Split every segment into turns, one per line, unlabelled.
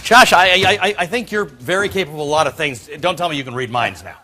Josh, I think you're very capable of a lot of things. Don't tell me you can read minds now.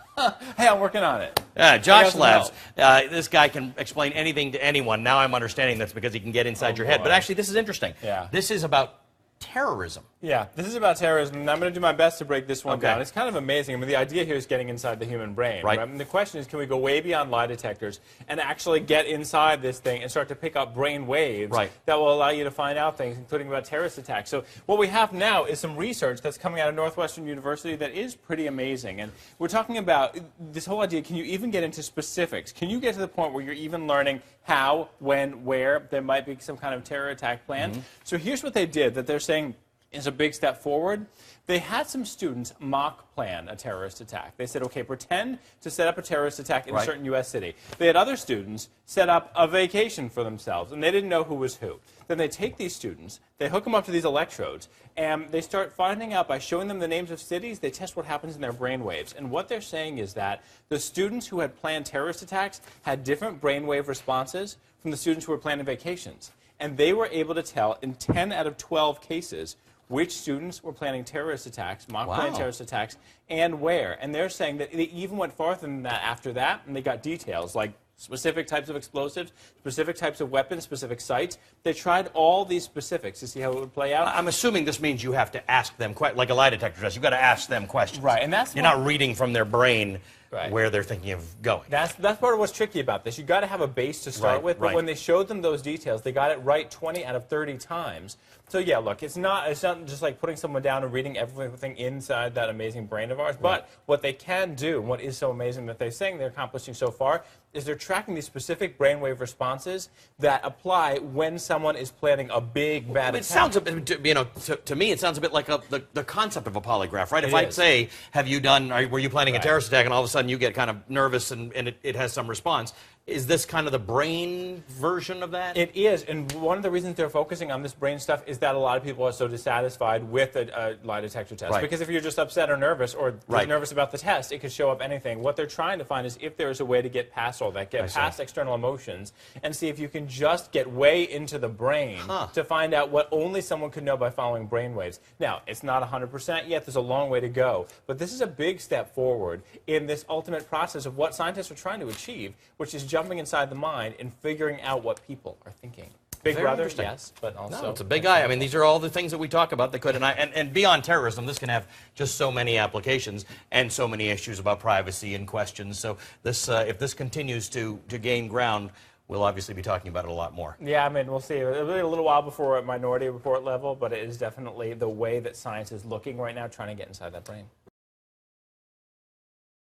Hey, I'm working on it.
Josh Labs. This guy can explain anything to anyone. Now I'm understanding that's because he can get inside your head. But actually, this is interesting.
Yeah.
This is about terrorism.
Yeah, this is about terrorism, and I'm going to do my best to break this one down. It's kind of amazing. I mean, the idea here is getting inside the human brain.
Right.
I mean, the question is, can we go way beyond lie detectors and actually get inside this thing and start to pick up brain waves that will allow you to find out things, including about terrorist attacks? So what we have now is some research that's coming out of Northwestern University that is pretty amazing. And we're talking about this whole idea, can you even get into specifics? Can you get to the point where you're even learning how, when, where there might be some kind of terror attack planned? So here's what they did that they're saying is a big step forward. They had some students mock plan a terrorist attack. They said, okay, pretend to set up a terrorist attack in a certain U.S. city. They had other students set up a vacation for themselves, and they didn't know who was who. Then they take these students, they hook them up to these electrodes, and they start finding out by showing them the names of cities, they test what happens in their brain waves. And what they're saying is that the students who had planned terrorist attacks had different brainwave responses from the students who were planning vacations. And they were able to tell in 10 out of 12 cases which students were planning terrorist attacks, mock-planned terrorist attacks, and where. And they're saying that they even went farther than that after that, and they got details like specific types of explosives, specific types of weapons, specific sites. They tried all these specifics to see how it would play out.
I'm assuming this means you have to ask them, like a lie detector does. You've got to ask them questions.
Right, and that's
You're not reading from their brain where they're thinking of going.
That's part of what's tricky about this. You've got to have a base to start with, but when they showed them those details, they got it right 20 out of 30 times. So yeah, look, it's not just like putting someone down and reading everything inside that amazing brain of ours, but what they can do, and what is so amazing that they're saying they're accomplishing so far, is they're tracking these specific brainwave responses that apply when someone is planning a big bad attack.
It sounds a bit, you know, to me, it sounds a bit like the concept of a polygraph, right? If I say, have you done, were you planning a terrorist attack, and all of a sudden you get kind of nervous and it has some response. Is this kind of the brain version of that?
It is, and one of the reasons they're focusing on this brain stuff is that a lot of people are so dissatisfied with a lie detector test. Because if you're just upset or nervous or nervous about the test, it could show up anything. What they're trying to find is if there's a way to get past all that, get past external emotions, and see if you can just get way into the brain to find out what only someone could know by following brain waves. Now, it's not 100% yet. There's a long way to go. But this is a big step forward in this ultimate process of what scientists are trying to achieve, which is jumping inside the mind and figuring out what people are thinking. Big Brother, yes, but also...
No, it's a big eye. I mean, these are all the things that we talk about that could, and beyond terrorism, this can have just so many applications and so many issues about privacy and questions. So this, if this continues to gain ground, we'll obviously be talking about it a lot more.
Yeah, I mean, we'll see. It'll be a little while before at Minority Report level, but it is definitely the way that science is looking right now, trying to get inside that brain.